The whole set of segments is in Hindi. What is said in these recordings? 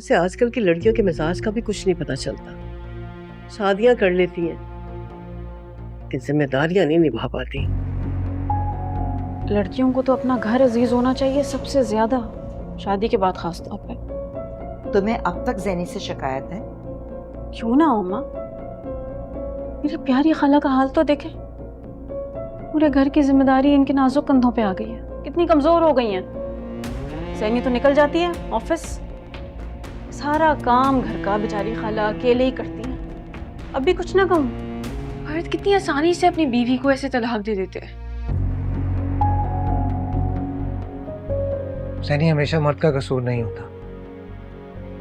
उसे आजकल की लड़कियों के मिजाज का भी कुछ नहीं पता चलता। शादियां कर लेती हैं लेकिन जिम्मेदारियां नहीं निभा पाती। लड़कियों को तो अपना घर अजीज होना चाहिए सबसे ज्यादा, शादी के बाद खास तौर पे। तुम्हें अब तक जैनी से शिकायत है? क्यों ना हो माँ, मेरी प्यारी खाला का हाल तो देखे। पूरे घर की जिम्मेदारी इनके नाजुक कंधों पे आ गई है, कितनी कमजोर हो गई हैं। सैनी तो निकल जाती है ऑफिस, सारा काम घर का बेचारी खाला अकेले ही करती है। अब भी कुछ ना कहूँ, फर्द कितनी आसानी से अपनी बीवी को ऐसे तलाक दे देते हैं। सैनी, हमेशा मर्द का कसूर नहीं होता।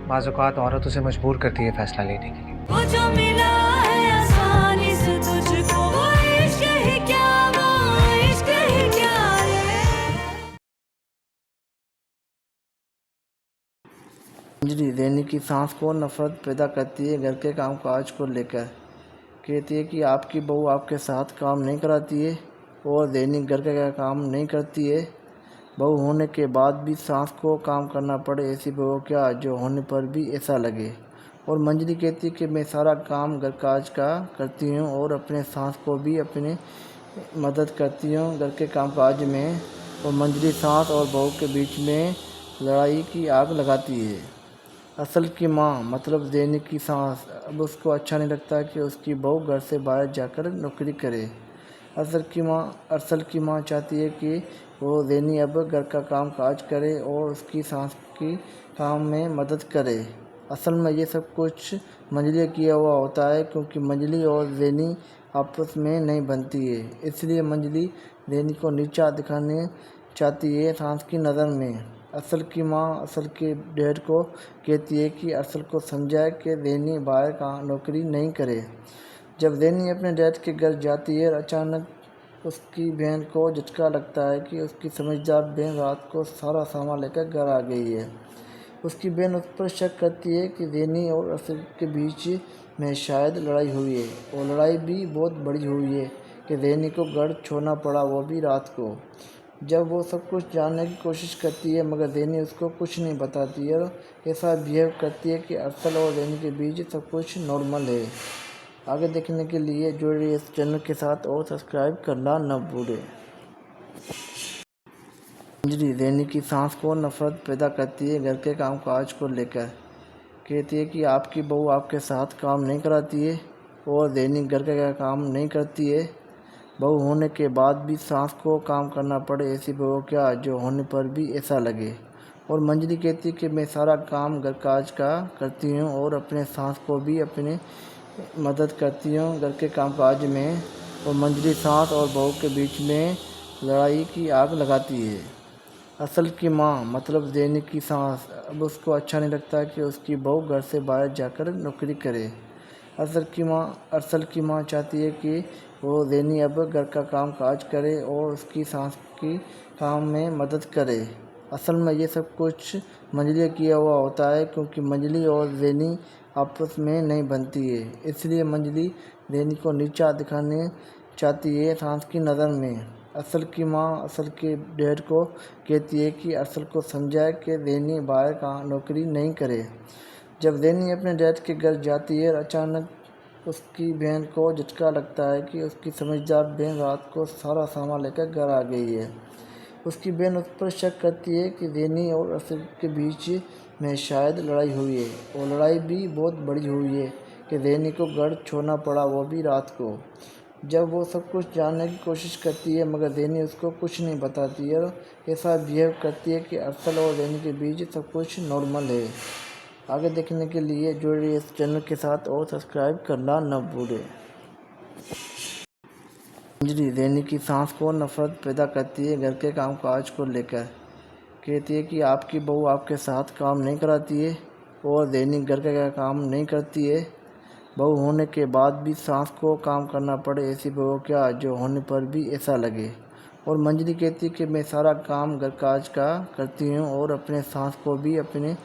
बाज़ औक़ात औरत उसे मजबूर करती है फैसला लेने के लिए। वो जो मिला है आसानी से तुझको, वो इश्क है क्या, वो इश्क है क्या रे। अंजलि दैनी की सांस को नफरत पैदा करती है घर के कामकाज को लेकर। कहती है कि आपकी बहू आपके साथ काम नहीं कराती है और दैनिक घर का काम नहीं करती है। बहू होने के बाद भी सास को काम करना पड़े, ऐसी बहू क्या जो होने पर भी ऐसा लगे। और मंजरी कहती है कि मैं सारा काम घर काज का करती हूँ और अपने सास को भी अपनी मदद करती हूँ घर के कामकाज में। और मंजरी सास और बहू के बीच में लड़ाई की आग लगाती है। असल की माँ मतलब देने की सांस, अब उसको अच्छा नहीं लगता कि उसकी बहू घर से बाहर जाकर नौकरी करे। असल की माँ चाहती है कि वो देनी अब घर का काम काज करे और उसकी सांस की काम में मदद करे। असल में ये सब कुछ मंजली किया हुआ होता है, क्योंकि मंजली और देनी आपस में नहीं बनती है, इसलिए मंजली देनी को नीचा दिखाने चाहती है सांस की नज़र में। असल की माँ असल के डैड को कहती है कि असल को समझाए कि देनी बाहर का नौकरी नहीं करे। जब देनी अपने डैड के घर जाती है, अचानक उसकी बहन को झटका लगता है कि उसकी समझदार बहन रात को सारा सामान लेकर घर आ गई है। उसकी बहन उस पर शक करती है कि देनी और असल के बीच में शायद लड़ाई हुई है, और लड़ाई भी बहुत बड़ी हुई है कि देनी को घर छोड़ना पड़ा, वो भी रात को। जब वो सब कुछ जानने की कोशिश करती है मगर देनी उसको कुछ नहीं बताती है और ऐसा बिहेव करती है कि असल और देनी के बीच सब कुछ नॉर्मल है। आगे देखने के लिए जुड़िए इस चैनल के साथ और सब्सक्राइब करना न भूलें। अंजलि देनी की सांस को नफरत पैदा करती है घर के कामकाज को लेकर। कहती है कि आपकी बहू आपके साथ काम नहीं कराती है और दैनिक घर का काम नहीं करती है। बहू होने के बाद भी सास को काम करना पड़े, ऐसी बहू क्या जो होने पर भी ऐसा लगे। और मंजरी कहती है कि मैं सारा काम घर काज का करती हूँ और अपने सास को भी अपनी मदद करती हूँ घर के कामकाज में। और मंजरी सास और बहू के बीच में लड़ाई की आग लगाती है। असल की माँ मतलब देने की सांस, अब उसको अच्छा नहीं लगता कि उसकी बहू घर से बाहर जाकर नौकरी करे। असल की माँ चाहती है कि वो देनी अब घर का काम काज करे और उसकी सांस की काम में मदद करे। असल में ये सब कुछ मंजली किया हुआ होता है, क्योंकि मंजली और देनी आपस में नहीं बनती है, इसलिए मंजली देनी को नीचा दिखाने चाहती है सांस की नज़र में। असल की माँ असल के डैड को कहती है कि असल को समझाए कि देनी बाहर का नौकरी नहीं करे। जब देनी अपने डैड के घर जाती है, अचानक उसकी बहन को झटका लगता है कि उसकी समझदार बहन रात को सारा सामान लेकर घर आ गई है। उसकी बहन उस पर शक करती है कि देनी और असल के बीच में शायद लड़ाई हुई है, और लड़ाई भी बहुत बड़ी हुई है कि देनी को घर छोड़ना पड़ा, वो भी रात को। जब वो सब कुछ जानने की कोशिश करती है मगर देनी उसको कुछ नहीं बताती है और ऐसा बिहेव करती है कि असल और देनी के बीच सब कुछ नॉर्मल है। आगे देखने के लिए जुड़िए इस चैनल के साथ और सब्सक्राइब करना न भूलें। अंजलि देनी की सांस को नफरत पैदा करती है घर के कामकाज को लेकर। कहती है कि आपकी बहू आपके साथ काम नहीं कराती है और दैनिक घर का काम नहीं करती है। बहू होने के बाद भी सास को काम करना पड़े, ऐसी बहू क्या जो होने पर भी ऐसा लगे। और मंजरी कहती है कि मैं सारा काम घर काज का करती हूँ और अपने सास को भी अपनी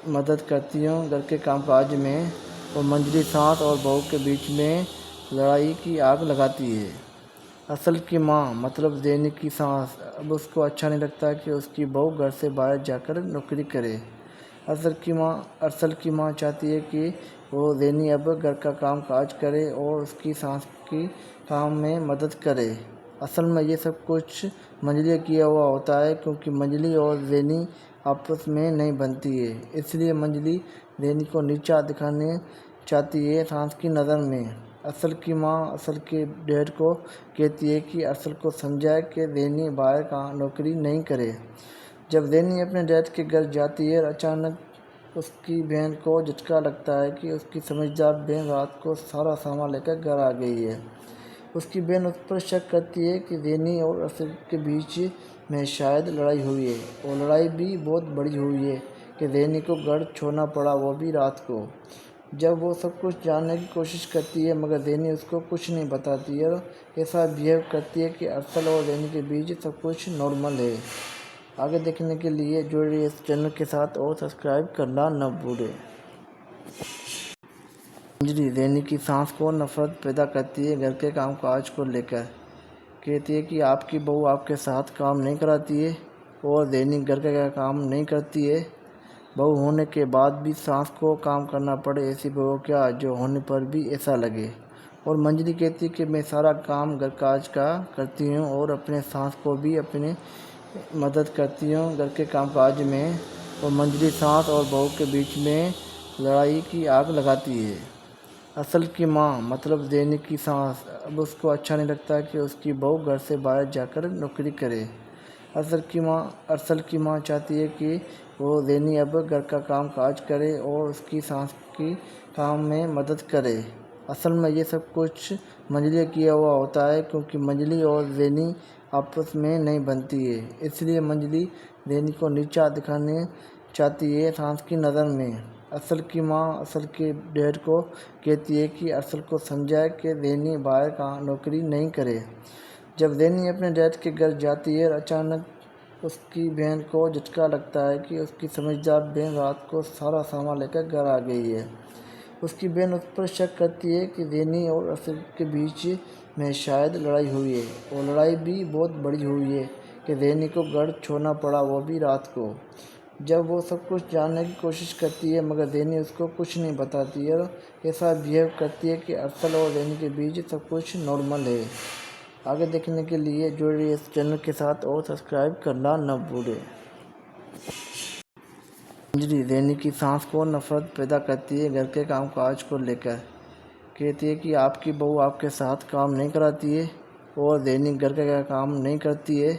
मदद करती हूँ घर के कामकाज में। और मंजरी सास और बहू के बीच में लड़ाई की आग लगाती है। असल की माँ मतलब देने की सांस, अब उसको अच्छा नहीं लगता कि उसकी बहू घर से बाहर जाकर नौकरी करे। अरसल की माँ चाहती है कि वो ज़ैनी अब घर का काम काज करे और उसकी सास की काम में मदद करे। असल में ये सब कुछ मंजली किया हुआ होता है, क्योंकि मंजली और ज़ैनी आपस में नहीं बनती है, इसलिए मंजली ज़ैनी को नीचा दिखाने चाहती है सास की नज़र में। असल की माँ असल के डैड को कहती है कि अरसल को समझाए कि ज़ैनी बाहर का नौकरी नहीं करे। जब ज़ैनी अपने डैड के घर जाती है, अचानक उसकी बहन को झटका लगता है कि उसकी समझदार बहन रात को सारा सामान लेकर घर आ गई है। उसकी बहन उस पर शक करती है कि ज़ैनी और अरसल के बीच में शायद लड़ाई हुई है, और लड़ाई भी बहुत बड़ी हुई है कि ज़ैनी को घर छोड़ना पड़ा, वो भी रात को। जब वो सब कुछ जानने की कोशिश करती है, मगर ज़ैनी उसको कुछ नहीं बताती है और ऐसा बिहेव करती है कि अरसल और ज़ैनी के बीच सब कुछ नॉर्मल है। आगे देखने के लिए जुड़िए इस चैनल के साथ और सब्सक्राइब करना न भूलें। अंजलि ज़ैनी की सास को नफरत पैदा करती है घर के काम काज को लेकर। कहती है कि आपकी बहू आपके साथ काम नहीं कराती है और ज़ैनी घर का काम नहीं करती है। बहू होने के बाद भी सास को काम करना पड़े, ऐसी बहू क्या जो होने पर भी ऐसा लगे। और मंजली कहती है कि मैं सारा काम घर काज का करती हूँ और अपने सास को भी अपने मदद करती हूँ घर के कामकाज में। और मंजली सास और बहू के बीच में लड़ाई की आग लगाती है। असल की माँ मतलब ज़ैनी की सास, अब उसको अच्छा नहीं लगता कि उसकी बहू घर से बाहर जाकर नौकरी करे। अरसल की माँ चाहती है कि वो ज़ैनी अब घर का काम काज करे और उसकी सास की काम में मदद करे। असल में ये सब कुछ मंजली किया हुआ होता है, क्योंकि मंजली और ज़ैनी आपस में नहीं बनती है, इसलिए मंजली ज़ैनी को नीचा दिखाने चाहती है सास की नज़र में। असल की माँ असल के डैड को कहती है कि अरसल को समझाए कि ज़ैनी बाहर का नौकरी नहीं करे। जब ज़ैनी अपने डैड के घर जाती है, अचानक उसकी बहन को झटका लगता है कि उसकी समझदार बहन रात को सारा सामान लेकर घर आ गई है। उसकी बहन उस पर शक करती है कि ज़ैनी और अरसल के बीच में शायद लड़ाई हुई है, और लड़ाई भी बहुत बड़ी हुई है कि ज़ैनी को घर छोड़ना पड़ा, वो भी रात को। जब वो सब कुछ जानने की कोशिश करती है, मगर ज़ैनी उसको कुछ नहीं बताती है और ऐसा बिहेव करती है कि अरसल और ज़ैनी के बीच सब कुछ नॉर्मल है। आगे देखने के लिए जुड़िए इस चैनल के साथ और सब्सक्राइब करना न भूलें। अंजलि ज़ैनी की सास को नफरत पैदा करती है घर के काम काज को लेकर। कहती है कि आपकी बहू आपके साथ काम नहीं कराती है और ज़ैनी घर का काम नहीं करती है।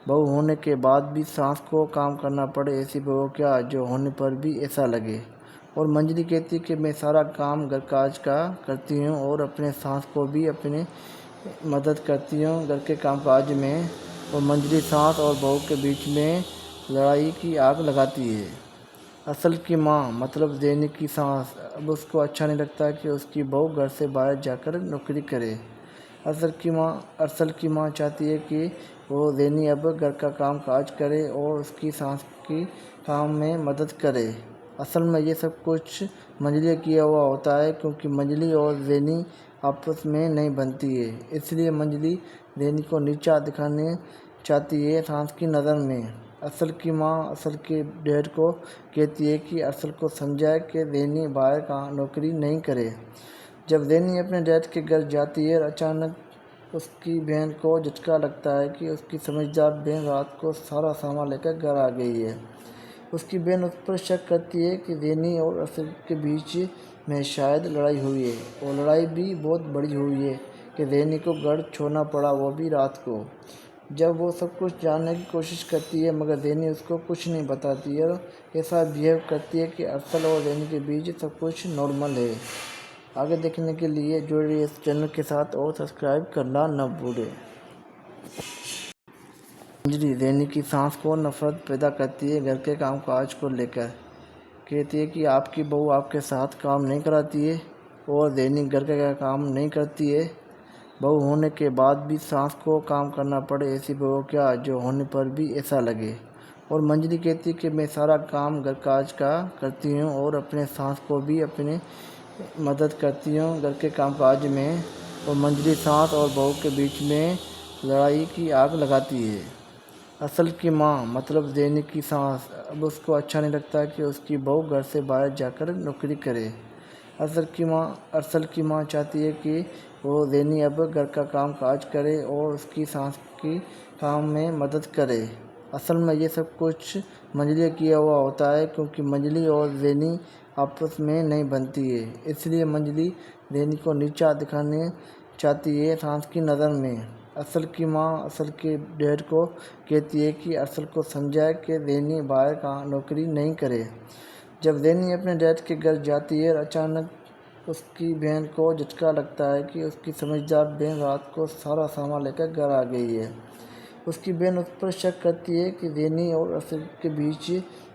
बहू होने के बाद भी सास को काम करना पड़े, ऐसी बहू क्या जो होने पर भी ऐसा लगे। और मंजली कहती है कि मैं सारा काम घर काज का करती हूँ और अपने सास को भी अपने मदद करती हूँ घर के कामकाज में। और मंजली सास और बहू के बीच में लड़ाई की आग लगाती है। असल की माँ मतलब ज़ैनी की सास, अब उसको अच्छा नहीं लगता कि उसकी बहू घर से बाहर जाकर नौकरी करे। अरसल की माँ चाहती है कि वो ज़ैनी अब घर का काम काज करे और उसकी सास की काम में मदद करे। असल में ये सब कुछ मंजली किया हुआ होता है, क्योंकि मंजली और ज़ैनी आपस में नहीं बनती है, इसलिए मंजली ज़ैनी को नीचा दिखाने चाहती है सास की नज़र में। असल की माँ असल के डैड को कहती है कि अरसल को समझाए कि ज़ैनी बाहर का नौकरी नहीं करे। जब ज़ैनी अपने डैड के घर जाती है, अचानक उसकी बहन को झटका लगता है कि उसकी समझदार बहन रात को सारा सामान लेकर घर आ गई है। उसकी बहन उस पर शक करती है कि ज़ैनी और अरसल के बीच में शायद लड़ाई हुई है, और लड़ाई भी बहुत बड़ी हुई है कि ज़ैनी को घर छोड़ना पड़ा, वो भी रात को। जब वो सब कुछ जानने की कोशिश करती है, मगर ज़ैनी उसको कुछ नहीं बताती है और ऐसा बिहेव करती है कि अरसल और ज़ैनी के बीच सब कुछ नॉर्मल है। आगे देखने के लिए जुड़िए इस चैनल के साथ और सब्सक्राइब करना न भूलें। अंजलि ज़ैनी की सास को नफरत पैदा करती है घर के काम काज को लेकर। कहती है कि आपकी बहू आपके साथ काम नहीं कराती है और ज़ैनी घर का काम नहीं करती है। बहू होने के बाद भी सास को काम करना पड़े, ऐसी बहू क्या जो होने पर भी ऐसा लगे। और मंजली कहती है कि मैं सारा काम घर काज का करती हूँ और अपने सास को भी अपने मदद करती हूँ घर के कामकाज में। और मंजली सास और बहू के बीच में लड़ाई की आग लगाती है। असल की माँ मतलब दैनिक की सांस। अब उसको अच्छा नहीं लगता कि उसकी बहू घर से बाहर जाकर नौकरी करे। असल की माँ चाहती है कि वो दैनी अब घर का काम काज करे और उसकी सांस की काम में मदद करे। असल में ये सब कुछ मंजली किया हुआ होता है, क्योंकि मंजली और दैनी आपस में नहीं बनती है, इसलिए मंजली दैनी को नीचा दिखाने चाहती है सांस की नज़र में। असल की माँ असल के डैड को कहती है कि असल को समझाए कि दैनी बाहर का नौकरी नहीं करे। जब दैनी अपने डैड के घर जाती है, अचानक उसकी बहन को झटका लगता है कि उसकी समझदार बहन रात को सारा सामान लेकर घर आ गई है। उसकी बहन उस पर शक करती है कि दैनी और असल के बीच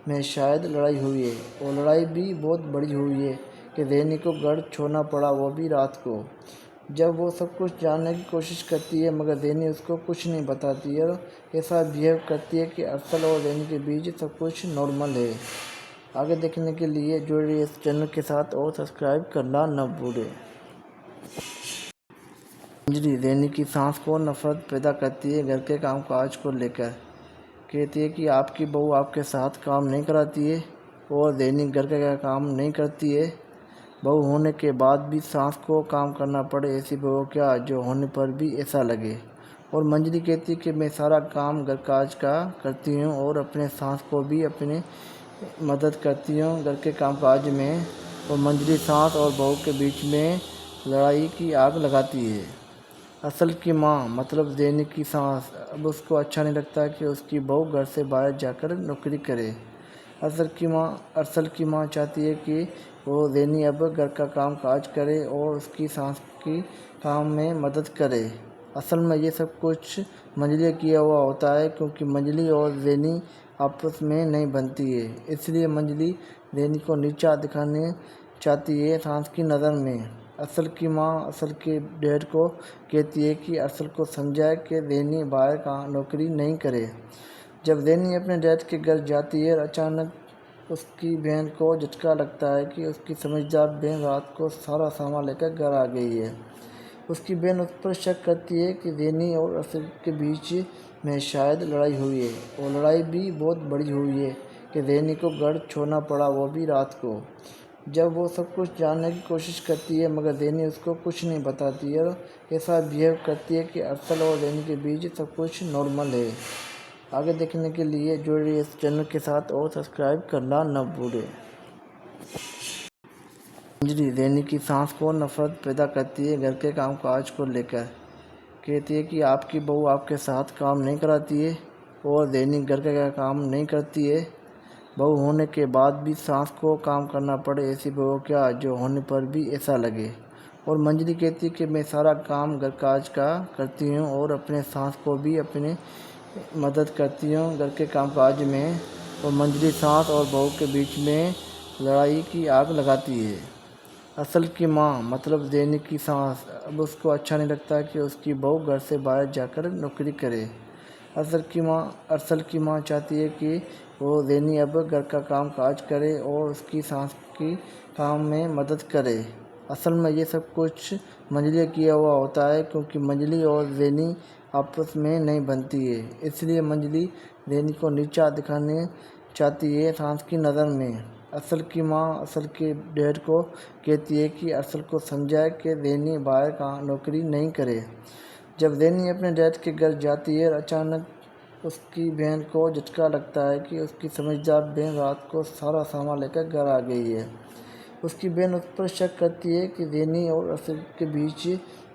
में शायद लड़ाई हुई है, और लड़ाई भी बहुत बड़ी हुई है कि दैनी को घर छोड़ना पड़ा, वो भी रात को। जब वो सब कुछ जानने की कोशिश करती है, मगर दैनी उसको कुछ नहीं बताती है और ऐसा बिहेव करती है कि असल और दैनी के बीच सब कुछ नॉर्मल है। आगे देखने के लिए जुड़े रहिए इस चैनल के साथ और सब्सक्राइब करना न भूलें। मंजरी दैनी की सांस को नफरत पैदा करती है घर के काम काज को लेकर। कहती है कि आपकी बहू आपके साथ काम नहीं कराती है और दैनिक घर का काम नहीं करती है। बहू होने के बाद भी सास को काम करना पड़े, ऐसी बहू क्या जो होने पर भी ऐसा लगे। और मंजरी कहती है कि मैं सारा काम घर काज का करती हूँ और अपने सास को भी अपने मदद करती हूँ घर के काम काज में। और मंजरी सास और बहू के बीच में लड़ाई की आग लगाती है। असल की माँ मतलब दैनिक की सांस। अब उसको अच्छा नहीं लगता कि उसकी बहू घर से बाहर जाकर नौकरी करे। असल की माँ चाहती है कि वो दैनी अब घर का काम काज करे और उसकी सांस की काम में मदद करे। असल में ये सब कुछ मंजली किया हुआ होता है, क्योंकि मंजली और दैनी आपस में नहीं बनती है, इसलिए मंजली दैनी को नीचा दिखाने चाहती है सांस की नज़र में। असल की माँ असल के डैड को कहती है कि असल को समझाए कि दैनी बाहर का नौकरी नहीं करे। जब दैनी अपने डैड के घर जाती है, अचानक उसकी बहन को झटका लगता है कि उसकी समझदार बहन रात को सारा सामान लेकर घर आ गई है। उसकी बहन उस पर शक करती है कि दैनी और असल के बीच में शायद लड़ाई हुई है, और लड़ाई भी बहुत बड़ी हुई है कि दैनी को घर छोड़ना पड़ा, वो भी रात को। जब वो सब कुछ जानने की कोशिश करती है, मगर दैनी उसको कुछ नहीं बताती है और ऐसा बिहेव करती है कि असल और दैनी के बीच सब कुछ नॉर्मल है। आगे देखने के लिए जुड़े रहिए इस चैनल के साथ और सब्सक्राइब करना न भूलें। मंजरी दैनी की सांस को नफरत पैदा करती है घर के काम काज को लेकर। कहती है कि आपकी बहू आपके साथ काम नहीं कराती है और दैनिक घर का काम नहीं करती है। बहू होने के बाद भी सास को काम करना पड़े, ऐसी बहू क्या जो होने पर भी ऐसा लगे। और मंजरी कहती है कि मैं सारा काम घर काज का करती हूँ और अपने सास को भी अपने मदद करती हूँ घर के काम काज में। और मंजरी सास और बहू के बीच में लड़ाई की आग लगाती है। असल की माँ मतलब दैनिक की सांस। अब उसको अच्छा नहीं लगता कि उसकी बहू घर से बाहर जाकर नौकरी करे। असल की माँ चाहती है कि वो दैनी अब घर का काम काज करे और उसकी सांस की काम में मदद करे। असल में ये सब कुछ मंजली किया हुआ होता है, क्योंकि मंजली और दैनी आपस में नहीं बनती है, इसलिए मंजली दैनी को नीचा दिखाने चाहती है सांस की नज़र में। असल की माँ असल के डैड को कहती है कि असल को समझाए कि दैनी बाहर का नौकरी नहीं करे। जब दैनी अपने डैड के घर जाती है, अचानक उसकी बहन को झटका लगता है कि उसकी समझदार बहन रात को सारा सामान लेकर घर आ गई है। उसकी बहन उस पर शक करती है कि दैनी और असल के बीच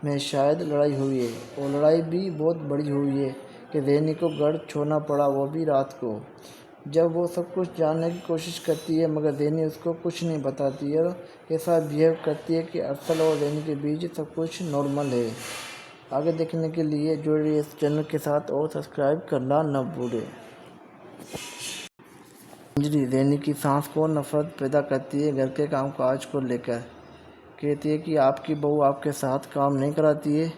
में शायद लड़ाई हुई है, और लड़ाई भी बहुत बड़ी हुई है कि दैनी को घर छोड़ना पड़ा, वो भी रात को। जब वो सब कुछ जानने की कोशिश करती है, मगर दैनी उसको कुछ नहीं बताती है और ऐसा बिहेव करती है कि असल और दैनी के बीच सब कुछ नॉर्मल है। आगे देखने के लिए जुड़े रहिए इस चैनल के साथ और सब्सक्राइब करना न भूलें। मंजरी दैनी की सांस को नफरत पैदा करती है घर के काम काज को लेकर। कहती है कि आपकी बहू आपके साथ काम नहीं कराती है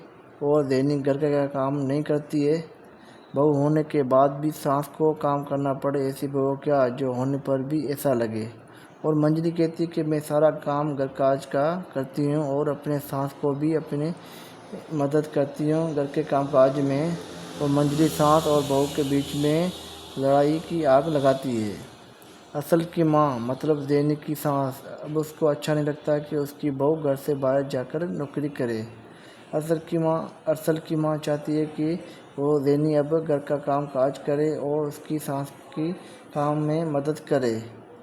और दैनिक घर का काम नहीं करती है। बहू होने के बाद भी सास को काम करना पड़े, ऐसी बहू क्या जो होने पर भी ऐसा लगे। और मंजरी कहती है कि मैं सारा काम घर काज का करती हूँ और अपने सास को भी अपने मदद करती हूँ घर के काम काज में। और मंजली सास और बहू के बीच में लड़ाई की आग लगाती है। असल की माँ मतलब ज़ैनी की सास, अब उसको अच्छा नहीं लगता कि उसकी बहू घर से बाहर जाकर नौकरी करे। अरसल की माँ चाहती है कि वो ज़ैनी अब घर का काम काज करे और उसकी सास की काम में मदद करे।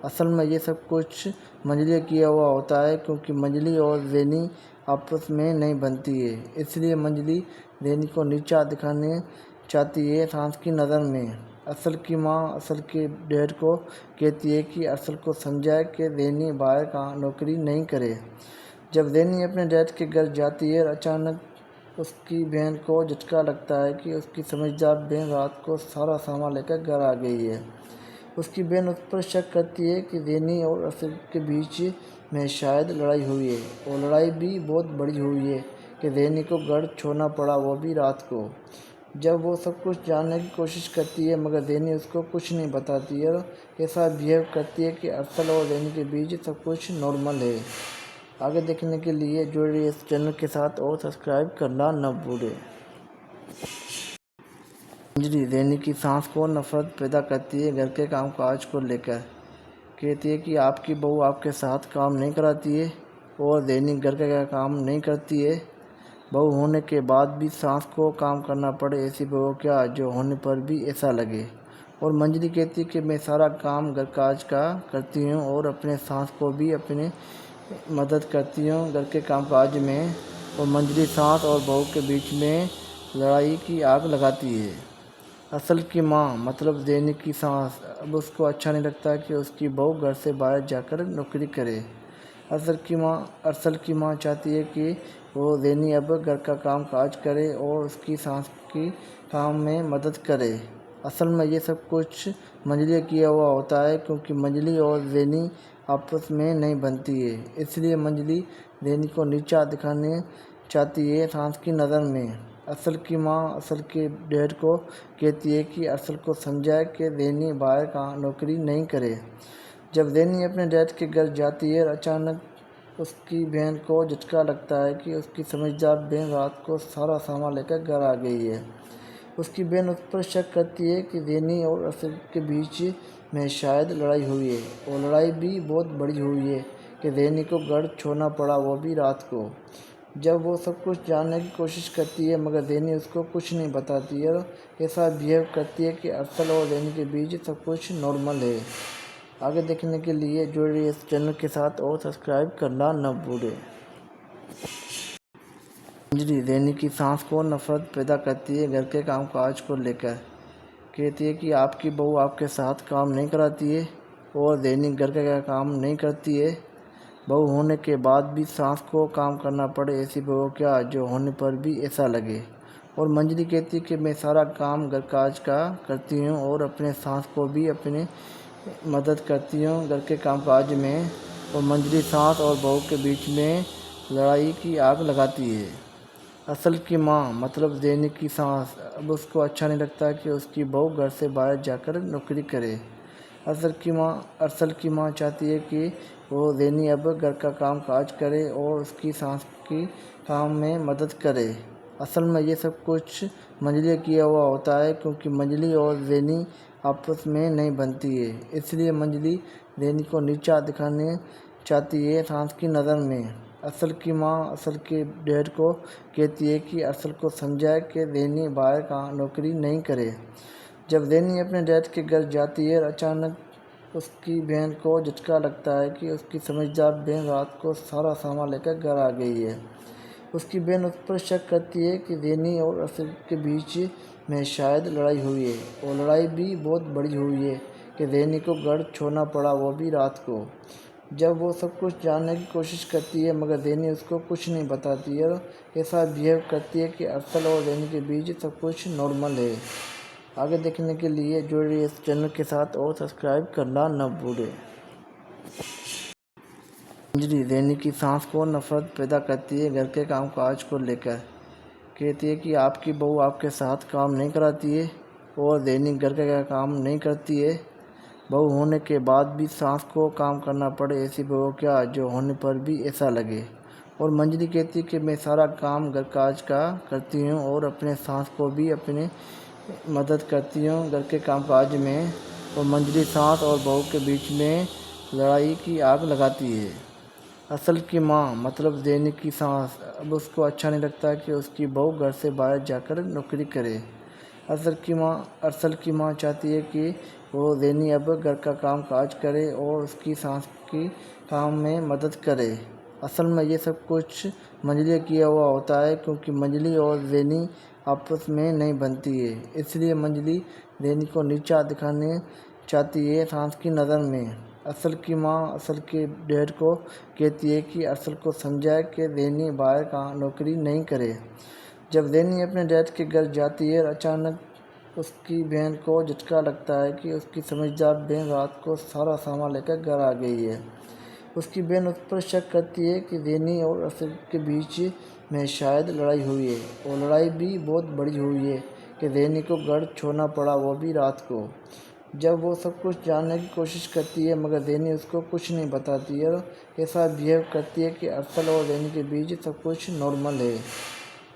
असल में ये सब कुछ मंजली किया हुआ होता है, क्योंकि मंजली और ज़ैनी आपस में नहीं बनती है, इसलिए मंजली ज़ैनी को नीचा दिखाने चाहती है सास की नज़र में। असल की माँ असल के डैड को कहती है कि असल को समझाए कि ज़ैनी बाहर का नौकरी नहीं करे। जब ज़ैनी अपने डैड के घर जाती है, अचानक उसकी बहन को झटका लगता है कि उसकी समझदार बहन रात को सारा सामान लेकर घर आ गई है। उसकी बहन उस पर शक करती है कि ज़ैनी और असल के बीच में शायद लड़ाई हुई है, और लड़ाई भी बहुत बड़ी हुई है कि ज़ैनी को घर छोड़ना पड़ा, वो भी रात को। जब वो सब कुछ जानने की कोशिश करती है, मगर ज़ैनी उसको कुछ नहीं बताती है और ऐसा बिहेव करती है कि अरसल और ज़ैनी के बीच सब कुछ नॉर्मल है। आगे देखने के लिए जुड़िए इस चैनल के साथ और सब्सक्राइब करना न भूलें। मंजली ज़ैनी की सास को नफरत पैदा करती है घर के काम काज को लेकर। कहती है कि आपकी बहू आपके साथ काम नहीं कराती है और ज़ैनी घर का काम नहीं करती है। बहू होने के बाद भी सास को काम करना पड़े, ऐसी बहू क्या जो होने पर भी ऐसा लगे। और मंजली कहती है कि मैं सारा काम घर काज का करती हूँ और अपने सास को भी अपने मदद करती हूँ घर के कामकाज में। और मंजली सास और बहू के बीच में लड़ाई की आग लगाती है। असल की माँ मतलब ज़ैनी की सास, अब उसको अच्छा नहीं लगता कि उसकी बहू घर से बाहर जाकर नौकरी करे। अरसल की माँ चाहती है कि वो ज़ैनी अब घर का काम काज करे और उसकी सास की काम में मदद करे। असल में ये सब कुछ मंजली किया हुआ होता है, क्योंकि मंजली और ज़ैनी आपस में नहीं बनती है, इसलिए मंजली ज़ैनी को नीचा दिखाने चाहती है सास की नज़र में। असल की माँ असल के डैड को कहती है कि असल को समझाए कि ज़ैनी बाहर का नौकरी नहीं करे। जब ज़ैनी अपने डैड के घर जाती है, अचानक उसकी बहन को झटका लगता है कि उसकी समझदार बहन रात को सारा सामान लेकर घर आ गई है। उसकी बहन उस पर शक करती है कि ज़ैनी और असल के बीच में शायद लड़ाई हुई है, और लड़ाई भी बहुत बड़ी हुई है कि ज़ैनी को घर छोड़ना पड़ा, वो भी रात को। जब वो सब कुछ जानने की कोशिश करती है, मगर ज़ैनी उसको कुछ नहीं बताती है और ऐसा बिहेव करती है कि अरसल और ज़ैनी के बीच सब कुछ नॉर्मल है। आगे देखने के लिए जुड़िए इस चैनल के साथ और सब्सक्राइब करना न भूलें। मंजली ज़ैनी की सास को नफरत पैदा करती है घर के काम काज को लेकर। कहती है कि आपकी बहू आपके साथ काम नहीं कराती है और ज़ैनी घर का काम नहीं करती है। बहू होने के बाद भी सास को काम करना पड़े, ऐसी बहू क्या जो होने पर भी ऐसा लगे। और मंजली कहती है कि मैं सारा काम घर काज का करती हूँ और अपने सास को भी अपने मदद करती हूँ घर के कामकाज में। और मंजली सास और बहू के बीच में लड़ाई की आग लगाती है। असल की माँ मतलब ज़ैनी की सास, अब उसको अच्छा नहीं लगता कि उसकी बहू घर से बाहर जाकर नौकरी करे। अरसल की माँ चाहती है कि वो ज़ैनी अब घर का काम काज करे और उसकी सास की काम में मदद करे। असल में ये सब कुछ मंजली किया हुआ होता है, क्योंकि मंजली और ज़ैनी आपस में नहीं बनती है, इसलिए मंजली ज़ैनी को नीचा दिखाने चाहती है सास की नज़र में। असल की माँ असल के डैड को कहती है कि असल को समझाए कि ज़ैनी बाहर का नौकरी नहीं करे। जब ज़ैनी अपने डैड के घर जाती है, अचानक उसकी बहन को झटका लगता है कि उसकी समझदार बहन रात को सारा सामान लेकर घर आ गई है। उसकी बहन उस पर शक करती है कि ज़ैनी और असल के बीच में शायद लड़ाई हुई है, और लड़ाई भी बहुत बड़ी हुई है कि ज़ैनी को घर छोड़ना पड़ा, वो भी रात को। जब वो सब कुछ जानने की कोशिश करती है, मगर ज़ैनी उसको कुछ नहीं बताती है और ऐसा बिहेव करती है कि अरसल और ज़ैनी के बीच सब कुछ नॉर्मल है। आगे देखने के लिए जुड़िए इस चैनल के साथ और सब्सक्राइब करना न भूलें। मंजली ज़ैनी की सास को नफरत पैदा करती है घर के काम काज को लेकर। कहती है कि आपकी बहू आपके साथ काम नहीं कराती है और ज़ैनी घर का काम नहीं करती है। बहू होने के बाद भी सास को काम करना पड़े, ऐसी बहू क्या जो होने पर भी ऐसा लगे। और मंजरी कहती है कि मैं सारा काम घर काज का करती हूँ और अपने सास को भी अपनी मदद करती हूँ घर के कामकाज में। और मंजरी सास और बहू के बीच में लड़ाई की आग लगाती है। असल की माँ मतलब ज़ैनी की सास, अब उसको अच्छा नहीं लगता कि उसकी बहू घर से बाहर जाकर नौकरी करे। अरसल की माँ चाहती है कि वो ज़ैनी अब घर का काम काज करे और उसकी सास की काम में मदद करे। असल में ये सब कुछ मंजली किया हुआ होता है, क्योंकि मंजली और ज़ैनी आपस में नहीं बनती है, इसलिए मंजली ज़ैनी को नीचा दिखाने चाहती है सास की नज़र में। असल की माँ असल के डैड को कहती है कि असल को समझाए कि ज़ैनी बाहर का नौकरी नहीं करे। जब ज़ैनी अपने डैड के घर जाती है, अचानक उसकी बहन को झटका लगता है कि उसकी समझदार बहन रात को सारा सामान लेकर घर आ गई है। उसकी बहन उस पर शक करती है कि ज़ैनी और असल के बीच में शायद लड़ाई हुई है, और लड़ाई भी बहुत बड़ी हुई है कि ज़ैनी को घर छोड़ना पड़ा, वो भी रात को। जब वो सब कुछ जानने की कोशिश करती है मगर ज़ैनी उसको कुछ नहीं बताती है और ऐसा बिहेव करती है कि अरसल और ज़ैनी के बीच सब कुछ नॉर्मल है।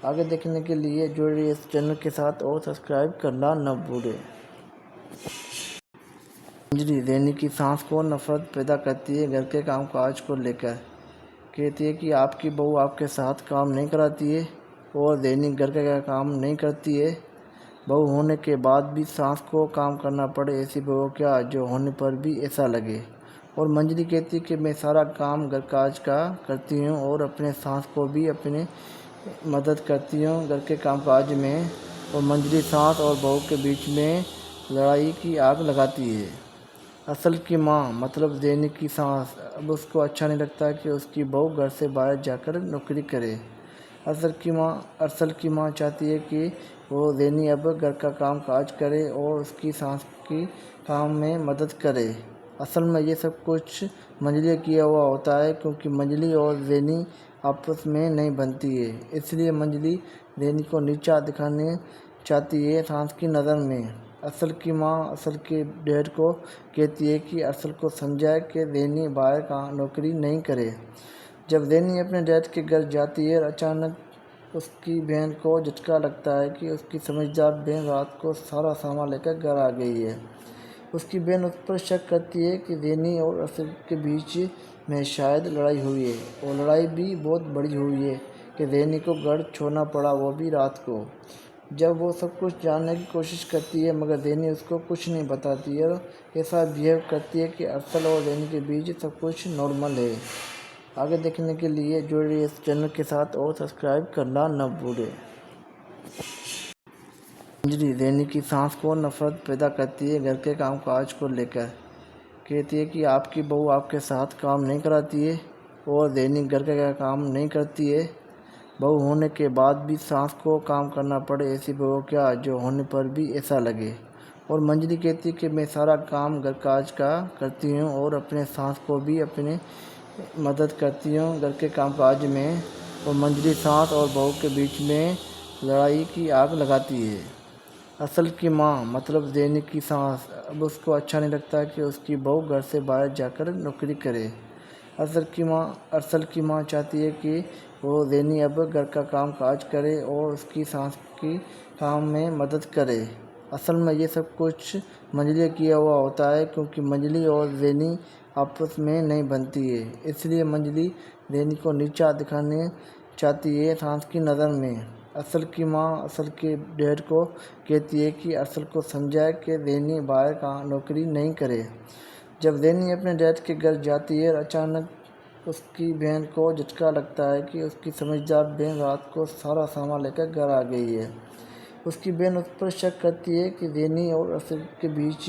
आगे देखने के लिए जुड़े रहिए इस चैनल के साथ और सब्सक्राइब करना न भूलें। मंजरी ज़ैनी की सास को नफरत पैदा करती है घर के काम काज को लेकर। कहती है कि आपकी बहू आपके साथ काम नहीं कराती है और ज़ैनी घर का काम नहीं करती है। बहू होने के बाद भी सास को काम करना पड़े, ऐसी बहू क्या जो होने पर भी ऐसा लगे। और मंजरी कहती है कि मैं सारा काम घर काज का करती हूँ और अपने सास को भी अपनी मदद करती हूँ घर के कामकाज में। और मंजरी सास और बहू के बीच में लड़ाई की आग लगाती है। असल की माँ मतलब ज़ैनी की सास, अब उसको अच्छा नहीं लगता कि उसकी बहू घर से बाहर जाकर नौकरी करे। अरसल की माँ चाहती है कि वो ज़ैनी अब घर का काम काज करे और उसकी सास की काम में मदद करे। असल में ये सब कुछ मंजली किया हुआ होता है, क्योंकि मंजली और ज़ैनी आपस में नहीं बनती है, इसलिए मंजली ज़ैनी को नीचा दिखाने चाहती है सास की नज़र में। असल की माँ असल के डैड को कहती है कि असल को समझाए कि ज़ैनी बाहर का नौकरी नहीं करे। जब ज़ैनी अपने डैड के घर जाती है, अचानक उसकी बहन को झटका लगता है कि उसकी समझदार बहन रात को सारा सामान लेकर घर आ गई है। उसकी बहन उस पर शक करती है कि ज़ैनी और असल के बीच में शायद लड़ाई हुई है, और लड़ाई भी बहुत बड़ी हुई है कि ज़ैनी को घर छोड़ना पड़ा, वो भी रात को। जब वो सब कुछ जानने की कोशिश करती है मगर ज़ैनी उसको कुछ नहीं बताती है और ऐसा बिहेव करती है कि अरसल और ज़ैनी के बीच सब कुछ नॉर्मल है। आगे देखने के लिए जुड़े रहिए इस चैनल के साथ और सब्सक्राइब करना न भूलें। मंजरी ज़ैनी की सास को नफरत पैदा करती है घर के काम काज को लेकर। कहती है कि आपकी बहू आपके साथ काम नहीं कराती है और ज़ैनी घर का काम नहीं करती है। बहू होने के बाद भी सास को काम करना पड़े, ऐसी बहू क्या जो होने पर भी ऐसा लगे। और मंजरी कहती है कि मैं सारा काम घर काज का करती हूँ और अपने सास को भी अपनी मदद करती हूँ घर के कामकाज में। और मंजरी सास और बहू के बीच में लड़ाई की आग लगाती है। असल की माँ मतलब ज़ैनी की सास, अब उसको अच्छा नहीं लगता कि उसकी बहू घर से बाहर जाकर नौकरी करे। अरसल की माँ चाहती है कि वो ज़ैनी अब घर का काम काज करे और उसकी सास की काम में मदद करे। असल में ये सब कुछ मंजली किया हुआ होता है, क्योंकि मंजली और ज़ैनी आपस में नहीं बनती है, इसलिए मंजली ज़ैनी को नीचा दिखाने चाहती है सास की नज़र में। असल की माँ असल के डैड को कहती है कि असल को समझाए कि ज़ैनी बाहर का नौकरी नहीं करे। जब ज़ैनी अपने डैड के घर जाती है, अचानक उसकी बहन को झटका लगता है कि उसकी समझदार बहन रात को सारा सामान लेकर घर आ गई है। उसकी बहन उस पर शक करती है कि ज़ैनी और असल के बीच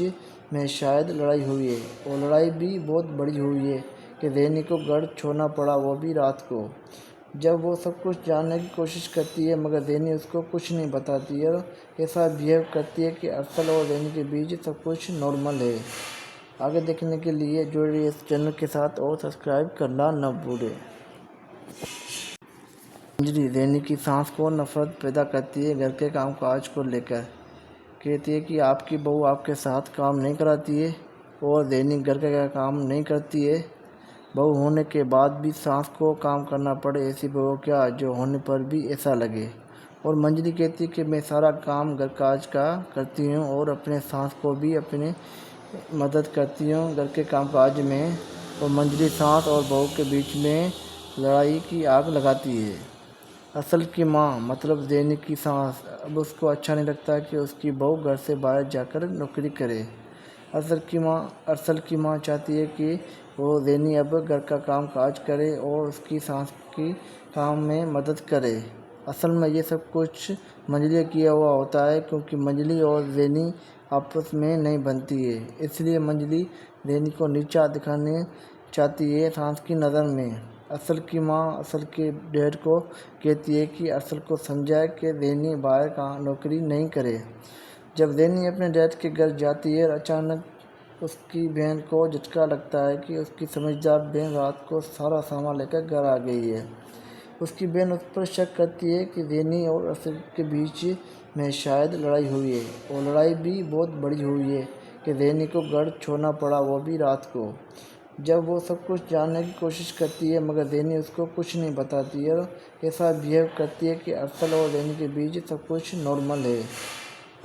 में शायद लड़ाई हुई है, और लड़ाई भी बहुत बड़ी हुई है कि ज़ैनी को घर छोड़ना पड़ा, वो भी रात को। जब वो सब कुछ जानने की कोशिश करती है मगर ज़ैनी उसको कुछ नहीं बताती है और ऐसा बिहेव करती है कि अरसल और ज़ैनी के बीच सब कुछ नॉर्मल है। आगे देखने के लिए जुड़े रहिए इस चैनल के साथ और सब्सक्राइब करना न भूलें। मंजरी ज़ैनी की सास को नफरत पैदा करती है घर के काम काज को लेकर। कहती है कि आपकी बहू आपके साथ काम नहीं कराती है और ज़ैनी घर का काम नहीं करती है। बहू होने के बाद भी सास को काम करना पड़े, ऐसी बहू क्या जो होने पर भी ऐसा लगे। और मंजरी कहती कि मैं सारा काम घर काज का करती हूँ और अपने सास को भी अपनी मदद करती हूँ घर के कामकाज में। और मंजरी सास और बहू के बीच में लड़ाई की आग लगाती है। असल की माँ मतलब ज़ैनी की सास, अब उसको अच्छा नहीं लगता कि उसकी बहू घर से बाहर जाकर नौकरी करे। अरसल की माँ चाहती है कि वो ज़ैनी अब घर का काम काज करे और उसकी सास की काम में मदद करे। असल में ये सब कुछ मंजली किया हुआ होता है, क्योंकि मंजली और ज़ैनी आपस में नहीं बनती है, इसलिए मंजली ज़ैनी को नीचा दिखाने चाहती है सास की नज़र में। असल की माँ असल के डैड को कहती है कि असल को समझाए कि ज़ैनी बाहर का नौकरी नहीं करे। जब ज़ैनी अपने डैड के घर जाती है, अचानक उसकी बहन को झटका लगता है कि उसकी समझदार बहन रात को सारा सामान लेकर घर आ गई है। उसकी बहन उस पर शक करती है कि ज़ैनी और असल के बीच में शायद लड़ाई हुई है, और लड़ाई भी बहुत बड़ी हुई है कि ज़ैनी को घर छोड़ना पड़ा, वो भी रात को। जब वो सब कुछ जानने की कोशिश करती है मगर ज़ैनी उसको कुछ नहीं बताती है और ऐसा बिहेव करती है कि असल और ज़ैनी के बीच सब कुछ नॉर्मल है।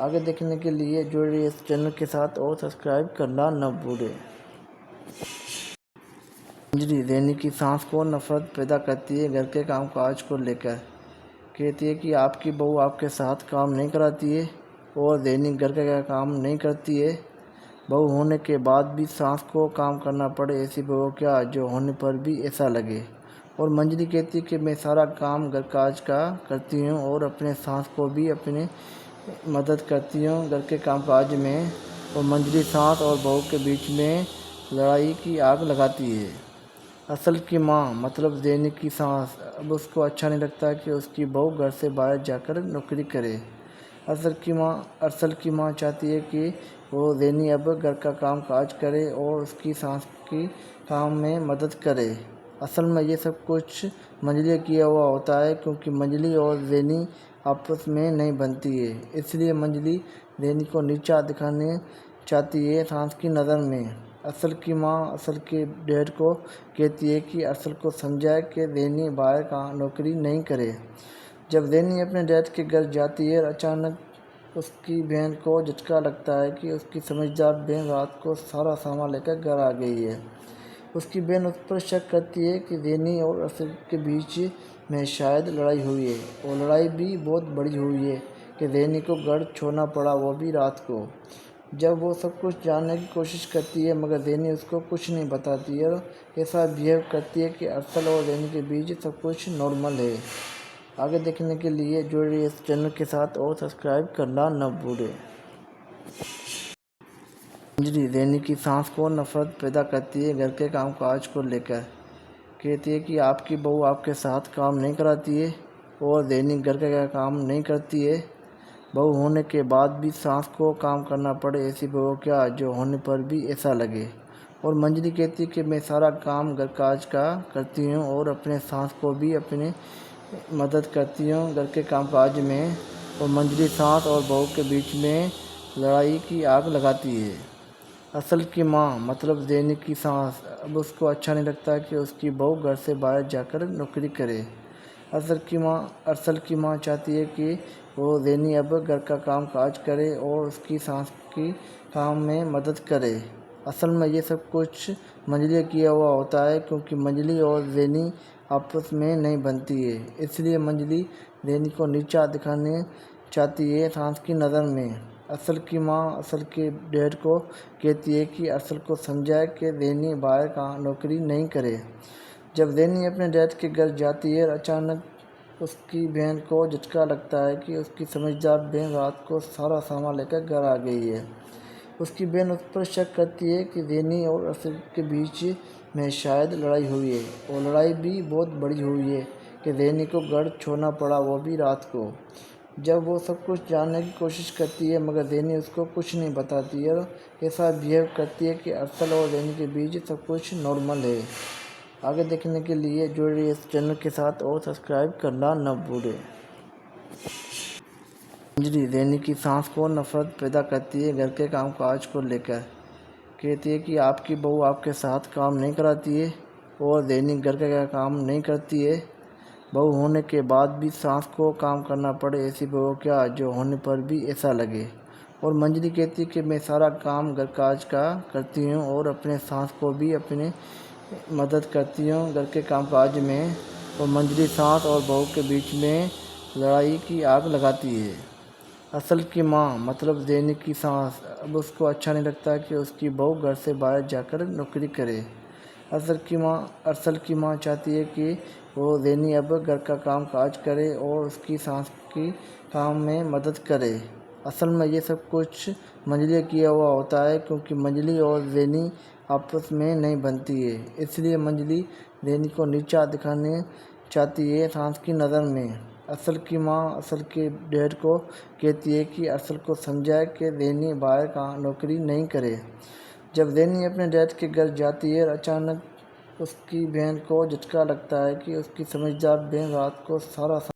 आगे देखने के लिए जुड़े रहिए इस चैनल के साथ और सब्सक्राइब करना न भूलें। मंजरी ज़ैनी की सास को नफरत पैदा करती है घर के काम काज को लेकर। कहती है कि आपकी बहू आपके साथ काम नहीं कराती है और ज़ैनी घर का काम नहीं करती है। बहू होने के बाद भी सास को काम करना पड़े, ऐसी बहू क्या जो होने पर भी ऐसा लगे। और मंजरी कहती है कि मैं सारा काम घर काज का करती हूँ और अपने सास को भी अपनी मदद करती हूँ घर के कामकाज में। और मंजरी सास और बहू के बीच में लड़ाई की आग लगाती है। असल की माँ मतलब ज़ैनी की सास, अब उसको अच्छा नहीं लगता कि उसकी बहू घर से बाहर जाकर नौकरी करे। अरसल की माँ चाहती है कि वो ज़ैनी अब घर का काम काज करे और उसकी सास की काम में मदद करे। असल में ये सब कुछ मंजली किया हुआ होता है, क्योंकि मंजली और ज़ैनी आपस में नहीं बनती है, इसलिए मंजली ज़ैनी को नीचा दिखाने चाहती है सास की नज़र में। असल की माँ असल के डैड को कहती है कि असल को समझाए कि ज़ैनी बाहर का नौकरी नहीं करे। जब ज़ैनी अपने डैड के घर जाती है, अचानक उसकी बहन को झटका लगता है कि उसकी समझदार बहन रात को सारा सामान लेकर घर आ गई है। उसकी बहन उस पर शक करती है कि ज़ैनी और असल के बीच में शायद लड़ाई हुई है, और लड़ाई भी बहुत बड़ी हुई है कि ज़ैनी को घर छोड़ना पड़ा, वो भी रात को। जब वो सब कुछ जानने की कोशिश करती है मगर ज़ैनी उसको कुछ नहीं बताती है और ऐसा बिहेव करती है कि असल और ज़ैनी के बीच सब कुछ नॉर्मल है। आगे देखने के लिए जुड़े रहिए इस चैनल के साथ और सब्सक्राइब करना न भूलें। मंजरी ज़ैनी की सास को नफरत पैदा करती है घर के काम काज को लेकर। कहती है कि आपकी बहू आपके साथ काम नहीं कराती है और ज़ैनी घर का काम नहीं करती है। बहू होने के बाद भी सास को काम करना पड़े, ऐसी बहू क्या जो होने पर भी ऐसा लगे। और मंजरी कहती है कि मैं सारा काम घर काज का करती हूँ और अपने सास को भी अपनी मदद करती हूँ घर के कामकाज में। और मंजरी सास और बहू के बीच में लड़ाई की आग लगाती है। असल की माँ मतलब ज़ैनी की सास, अब उसको अच्छा नहीं लगता कि उसकी बहू घर से बाहर जाकर नौकरी करे। अरसल की माँ चाहती है कि वो ज़ैनी अब घर का काम काज करे और उसकी सास की काम में मदद करे। असल में ये सब कुछ मंजली किया हुआ होता है, क्योंकि मंजली और ज़ैनी आपस में नहीं बनती है, इसलिए मंजली ज़ैनी को नीचा दिखाने चाहती है सास की नज़र में। असल की माँ असल के डैड को कहती है कि असल को समझाए कि ज़ैनी बाहर का नौकरी नहीं करे। जब ज़ैनी अपने डैड के घर जाती है, अचानक उसकी बहन को झटका लगता है कि उसकी समझदार बहन रात को सारा सामान लेकर घर आ गई है। उसकी बहन उस पर शक करती है कि ज़ैनी और असल के बीच में शायद लड़ाई हुई है, और लड़ाई भी बहुत बड़ी हुई है कि ज़ैनी को घर छोड़ना पड़ा, वो भी रात को। जब वो सब कुछ जानने की कोशिश करती है मगर ज़ैनी उसको कुछ नहीं बताती है और ऐसा बिहेव करती है कि असल और ज़ैनी के बीच सब कुछ नॉर्मल है। आगे देखने के लिए जुड़े रहिए इस चैनल के साथ और सब्सक्राइब करना न भूलें। मंजरी ज़ैनी की सास को नफरत पैदा करती है घर के काम काज को लेकर। कहती है कि आपकी बहू आपके साथ काम नहीं कराती है और दैनिक घर का काम नहीं करती है। बहू होने के बाद भी सास को काम करना पड़े, ऐसी बहू क्या जो होने पर भी ऐसा लगे। और मंजली कहती है कि मैं सारा काम घर काज का करती हूँ और अपने सास को भी अपनी मदद करती हूँ घर के कामकाज में। और मंजली सास और बहू के बीच में लड़ाई की आग लगाती है। असल की माँ मतलब दैनिक की सास, अब उसको अच्छा नहीं लगता कि उसकी बहू घर से बाहर जाकर नौकरी करे। असल की माँ चाहती है कि वो दैनी अब घर का काम काज करे और उसकी सास की काम में मदद करे। असल में ये सब कुछ मंजली किया हुआ होता है, क्योंकि मंजली और दैनी आपस में नहीं बनती है, इसलिए मंजली दैनी को नीचा दिखाने चाहती है सास की नज़र में। असल की माँ असल के डैड को कहती है कि असल को समझाए कि दैनी बाहर का नौकरी नहीं करे। जब दैनी अपने डैड के घर जाती है, अचानक उसकी बहन को झटका लगता है कि उसकी समझदार बहन रात को सारा